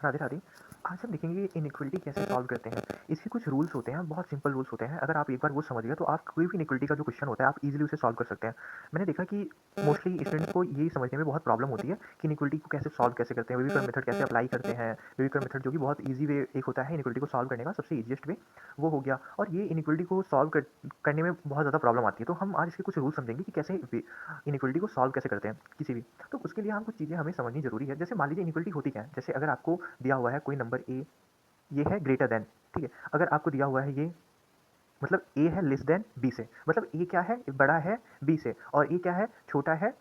राधे राधे। आज हम देखेंगे इनइक्वालिटी कैसे सॉल्व करते हैं। इसके कुछ रूल्स होते हैं, बहुत सिंपल रूल्स होते हैं। अगर आप एक बार वो समझ गए तो आप कोई भी इनइक्वालिटी का जो क्वेश्चन होता है आप इजीली उसे सॉल्व कर सकते हैं। मैंने देखा कि मोस्टली स्टूडेंट्स को यही समझने में बहुत प्रॉब्लम होती है कि इनइक्वालिटी को कैसे सॉल्व कैसे करते हैं, वेविकर मेथड कैसे अप्लाई करते हैं। वेविकर मेथड जो कि बहुत ईजी वे एक होता है इनइक्वालिटी को सॉल्व करने का, सबसे ईजिएस्ट वे वो हो गया। और ये इनइक्वालिटी को सॉल्व करने में बहुत ज़्यादा प्रॉब्लम आती है। तो हम आज इसके कुछ रूल समझेंगे कि कैसे इनइक्वालिटी को सॉल्व कैसे करते हैं किसी भी। तो उसके लिए हम कुछ चीज़ें हमें समझनी जरूरी है। जैसे मान लीजिए इनइक्वालिटी होती क्या है, जैसे अगर आपको दिया हुआ है कोई नंबर ए, ये है ग्रेटर देन, ठीक है। अगर आपको दिया हुआ है ये, मतलब ए है लेस देन बी से, मतलब ए क्या है, बड़ा है बी से, और ए क्या है, छोटा है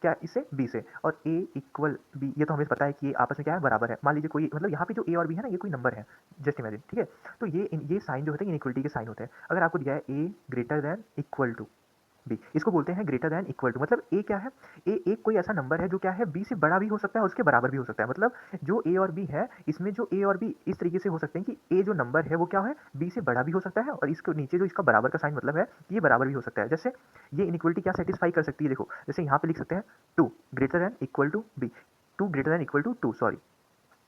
क्या इससे, बी से। और ए इक्वल बी, ये तो हमें पता है कि ये आपस में क्या है, बराबर है। मान लीजिए कोई, मतलब यहाँ पे जो ए और बी है ना, ये कोई नंबर है, जस्ट इमेजिन, ठीक है। तो ये साइन जो होते हैं इनइक्वलिटी के साइन होते हैं। अगर आपको दिया है A greater than equal to B, इसको बोलते हैं ग्रेटर देन इक्वल टू। मतलब ए क्या है, ए एक कोई ऐसा नंबर है जो क्या है बी से बड़ा भी हो सकता है और उसके बराबर भी हो सकता है। मतलब जो ए और बी है, इसमें जो ए और बी इस तरीके से हो सकते हैं कि ए जो नंबर है वो क्या है, बी से बड़ा भी हो सकता है, और इसके नीचे जो इसका बराबर का साइन मतलब है ये बराबर भी हो सकता है। जैसे ये इनइक्वलिटी क्या सेटिस्फाई कर सकती है, देखो जैसे यहाँ पे लिख सकते हैं two greater than equal to B, two greater than equal to two, sorry,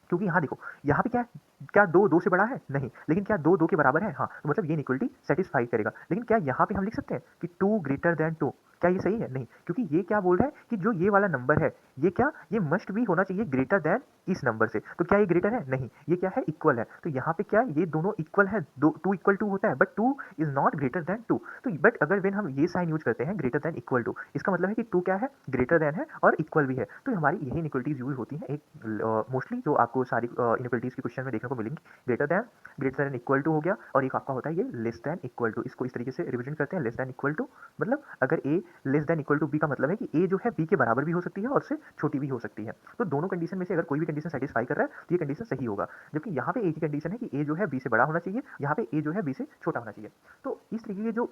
क्योंकि यहाँ देखो, यहाँ पे क्या है, क्या दो दो से बड़ा है, नहीं, लेकिन क्या दो दो के बराबर है, हाँ। तो मतलब ये इक्वलिटी सेटिस्फाई करेगा। लेकिन क्या यहाँ पे हम लिख सकते हैं कि टू ग्रेटर देन टू, क्या ये सही है, नहीं, क्योंकि ये क्या बोल रहा है कि जो ये वाला नंबर है, ये क्या, ये मस्ट भी होना चाहिए ग्रेटर देन इस नंबर से। तो क्या ये ग्रेटर है, नहीं, ये क्या है, इक्वल है। तो यहाँ पे क्या, ये दोनों इक्वल है, दो टू इक्वल टू होता है, but two is not greater than two. तो बट अगर वेन हम ये साइन यूज करते हैं ग्रेटर देन इक्वल टू, इसका मतलब है कि टू क्या है, ग्रेटर देन है और इक्वल भी है। तो हमारी यही इनइक्वलिटीज यूज होती हैं एक मोस्टली जो आपको सारी इनइक्वलिटीज के क्वेश्चन में देखने को मिलेंगी। ग्रेटर देन इक्वल टू हो गया, और एक आपका होता है ये लेस देन इक्वल टू। इसको इस तरीके से रिविजन करते हैं, लेस देन इक्वल टू, मतलब अगर A less than equal to B का मतलब है कि ए जो है बी के बराबर भी हो सकती है और उससे छोटी भी हो सकती है। तो दोनों कंडीशन में से अगर कोई भी कंडीशन सेटिस्फाई कर रहा है तो ये कंडीशन सही होगा। जबकि यहाँ पे एक ही कंडीशन है कि ए जो है बी से बड़ा होना चाहिए, यहाँ पे ए जो है बी से छोटा होना चाहिए। तो इस तरीके के जो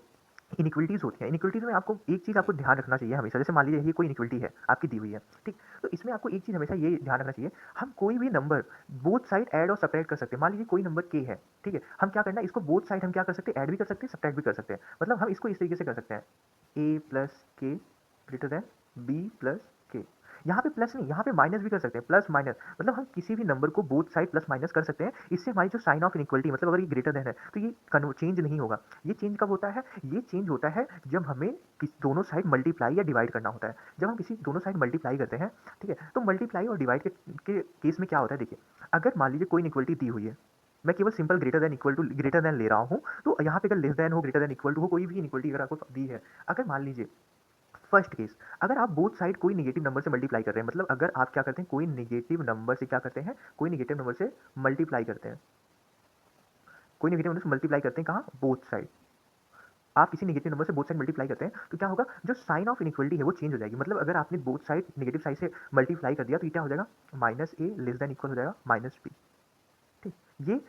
इनइक्वलिटीज होती हैं, इनइक्वलिटीज में आपको एक चीज़ आपको ध्यान रखना चाहिए हमेशा। जैसे मान लीजिए ये कोई इनइक्वलिटी है आपकी दी हुई है, ठीक। तो इसमें आपको एक चीज़ हमेशा ये ध्यान रखना चाहिए, हम कोई भी नंबर बोथ साइड ऐड और सब्ट्रैक्ट कर सकते हैं। मान लीजिए कोई नंबर के है, ठीक है, हम क्या करना है, इसको बोथ साइड हम क्या कर सकते हैं, ऐड भी कर सकते हैं, सब्ट्रैक्ट भी कर सकते हैं। मतलब हम इसको इस तरीके से कर सकते हैं, ए प्लस के ग्रेटर देन बी प्लस के। यहाँ पे प्लस नहीं, यहाँ पे माइनस भी कर सकते हैं, प्लस माइनस, मतलब हम किसी भी नंबर को बोथ साइड प्लस माइनस कर सकते हैं। इससे हमारी जो साइन ऑफ इनइक्वलिटी, मतलब अगर ये ग्रेटर देन है तो ये चेंज नहीं होगा। ये चेंज कब होता है, ये चेंज होता है जब हमें दोनों साइड मल्टीप्लाई या डिवाइड करना होता है। जब हम किसी दोनों साइड मल्टीप्लाई करते हैं, ठीक है, तो मल्टीप्लाई और डिवाइड के केस में क्या होता है, देखिए, अगर मान लीजिए कोई इनइक्वलिटी दी हुई है, मैं केवल simple greater than equal to greater than ले रहा हूँ, तो यहाँ पे अगर लेस देन हो, ग्रेटर देन इक्वल टू हो, कोई भी इनइक्वलिटी अगर आपको दी है, अगर मान लीजिए फर्स्ट केस, अगर आप बोथ साइड कोई नेगेटिव नंबर से मल्टीप्लाई कर रहे हैं, मतलब अगर आप क्या करते हैं, कोई नेगेटिव नंबर से क्या करते हैं, कोई नेगेटिव नंबर से मल्टीप्लाई करते हैं, कोई नेगेटिव नंबर से मल्टीप्लाई करते हैं, कहाँ, बोथ साइड। आप किसी नेगेटिव नंबर से बोथ साइड मल्टीप्लाई करते हैं तो क्या होगा, जो साइन ऑफ इनइक्वलिटी है वो चेंज हो जाएगी। मतलब अगर आपने बोथ साइड नेगेटिव साइड से मल्टीप्लाई कर दिया तो ये क्या हो जाएगा, माइनस ए लेस देन इक्वल हो जाएगा माइनस बी, ठीक। ये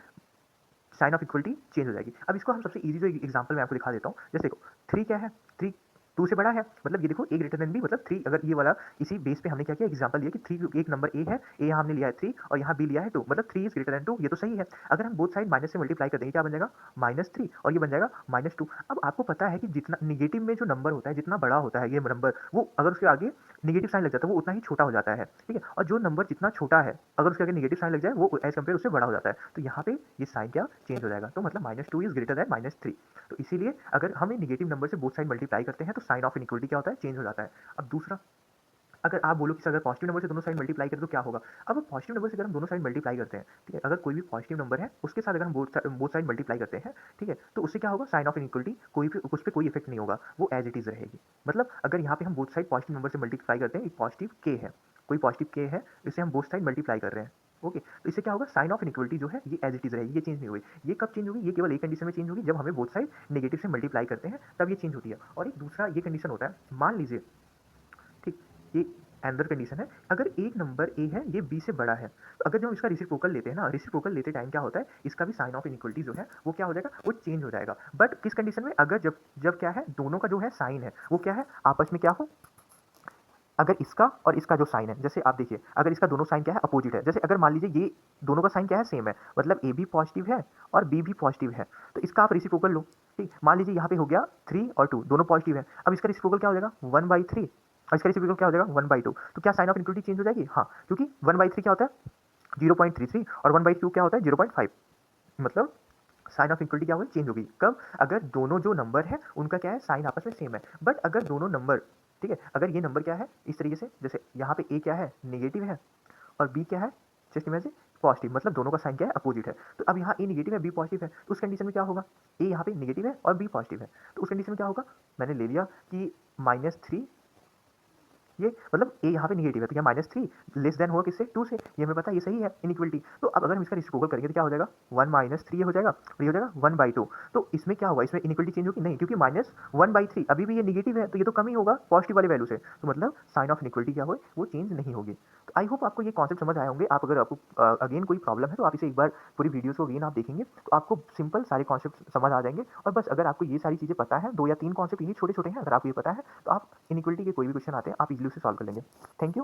साइन ऑफ इक्वलिटी चेंज हो जाएगी। अब इसको हम सबसे इजी जो एग्जांपल मैं आपको दिखा देता हूँ। जैसे देखो, थ्री क्या है, थ्री टू से बड़ा है, मतलब ये देखो ए ग्रेटर देन बी, मतलब थ्री, अगर ये वाला इसी बेस पे हमने क्या किया, एग्जांपल लिया कि थ्री, एक नंबर ए है, ए यहाँ हमने लिया है थ्री और यहाँ बी लिया है टू, मतलब three is greater than two, ये तो सही है। अगर हम बोथ साइड माइनस से मल्टीप्लाई कर देंगे क्या बन जाएगा, माइनस थ्री, और ये बन जाएगा माइनस टू। अब आपको पता है कि जितना निगेटिव में जो नंबर होता है, जितना बड़ा होता है ये नंबर, वो अगर उसके आगे निगेटिव साइन लग जाता है वो उतना ही छोटा हो जाता है, ठीक है। और जो नंबर जितना छोटा है, अगर उसके आगे निगेटिव साइन लग जाए वो एज कम्पेयर उससे बड़ा हो जाता है। तो यहाँ पे ये साइन क्या चेंज हो जाएगा, तो मतलब minus two is greater then minus three. तो इसीलिए अगर हम नेगेटिव नंबर से बोथ साइड मल्टीप्लाई करते हैं तो साइन ऑफ इनइक्वलिटी क्या होता है, चेंज हो जाता है। अब दूसरा, अगर आप बोलो कि अगर पॉजिटिव नंबर से दोनों साइड मल्टीप्लाई करें तो क्या होगा। अब पॉजिटिव नंबर से अगर हम दोनों साइड मल्टीप्लाई करते हैं, ठीक है, अगर कोई भी पॉजिटिव नंबर है उसके साथ अगर हम बोथ साइड मल्टीप्लाई करते हैं, ठीक है, तो उससे क्या होगा, साइन ऑफ इनइक्वलिटी कोई भी उस पर कोई इफेक्ट नहीं होगा, वो एज इट इज रहेगी। मतलब अगर यहाँ पे हम बोथ साइड पॉजिटिव नंबर से मल्टीप्लाई करते हैं, एक पॉजिटिव के है, कोई पॉजिटिव के है, इसे हम बोथ साइड मल्टीप्लाई कर रहे हैं, ओके, तो इससे क्या होगा, साइन ऑफ इनइक्वलिटी जो है ये एज इट इज रहेगी, ये चेंज नहीं हुई। ये कब चेंज होगी, ये केवल एक कंडीशन में चेंज होगी, जब हमें बोथ साइड नेगेटिव से मल्टीप्लाई करते हैं तब ये चेंज होती है। और एक दूसरा ये कंडीशन होता है, मान लीजिए, ठीक, ये अंदर कंडीशन है, अगर एक नंबर ए है ये बी से बड़ा है, तो अगर जब हम इसका रेसिप्रोकल लेते हैं ना, रेसिप्रोकल लेते टाइम क्या होता है, इसका भी साइन ऑफ इनइक्वलिटी जो है वो क्या हो जाएगा, वो चेंज हो जाएगा। बट किस कंडीशन में, अगर जब जब क्या है, दोनों का जो है साइन है वो क्या है, आपस में क्या हो, अगर इसका और इसका जो साइन है, जैसे आप देखिए, अगर इसका दोनों साइन क्या है, अपोजिट है। जैसे अगर मान लीजिए ये दोनों का साइन क्या है, सेम है, मतलब ए भी पॉजिटिव है और बी भी पॉजिटिव है, तो इसका आप रेसिप्रोकल लो, ठीक। मान लीजिए यहाँ पे हो गया थ्री और टू, दोनों पॉजिटिव है, अब इसका रेसिप्रोकल क्या हो जाएगा, वन बाई थ्री, और इसका रेसिप्रोकल क्या हो जाएगा, वन बाई टू। तो क्या साइन ऑफ इनइक्वलिटी चेंज हो जाएगी, हाँ, क्योंकि वन बाई थ्री क्या होता है, 0.33 और 1/2 क्या होता है 0.5, मतलब साइन ऑफ इक्वलिटी क्या होगी, चेंज होगी कब, अगर दोनों जो नंबर है उनका क्या है साइन आपस में सेम है। बट अगर दोनों नंबर, ठीक है, अगर ये नंबर क्या है इस तरीके से, जैसे यहाँ पे ए क्या है नेगेटिव है और बी क्या है, जस्ट इमेजिन पॉजिटिव, मतलब दोनों का साइन क्या है अपोजिट है। तो अब यहाँ ए नेगेटिव है बी पॉजिटिव है, तो उस कंडीशन में क्या होगा, ए यहाँ पे नेगेटिव है और बी पॉजिटिव है, तो उस कंडीशन में क्या होगा, मैंने ले लिया कि -3, ये मतलब ए यहाँ पे नेगेटिव है तो क्या -3 लेस देन होगा किससे, 2 से, ये हमें पता है ये सही है इनइक्वलिटी। तो अब अगर हम इसका रेसिप्रोकल करेंगे तो क्या हो जाएगा, 1 - 3 ये हो जाएगा और ये हो जाएगा 1/2। तो इसमें क्या होगा, इसमें इनइक्वलिटी चेंज होगी नहीं, क्योंकि -1/3 अभी भी ये नेगेटिव है तो ये तो कम ही होगा पॉजिटिव वाले वैल्यू से, तो मतलब साइन ऑफ इनइक्वलिटी क्या हो वो चेंज नहीं होगी। तो आई होप आपको ये कॉन्सेप्ट समझ आए होंगे। आप अगर आपको अगेन कोई प्रॉब्लम है तो आप इसे एक बार पूरी वीडियोस को अगेन आप देखेंगे तो आपको सिंपल सारे कॉन्सेप्ट समझ आ जाएंगे। और बस अगर आपको ये सारी चीज़ें पता है, 2 या 3 कॉन्सेप्ट यही छोटे छोटे हैं, अगर आपको ये पता है तो आप इनइक्वलिटी के कोई भी क्वेश्चन आते हैं आप इजीली उसे सॉल्व कर लेंगे। Thank you.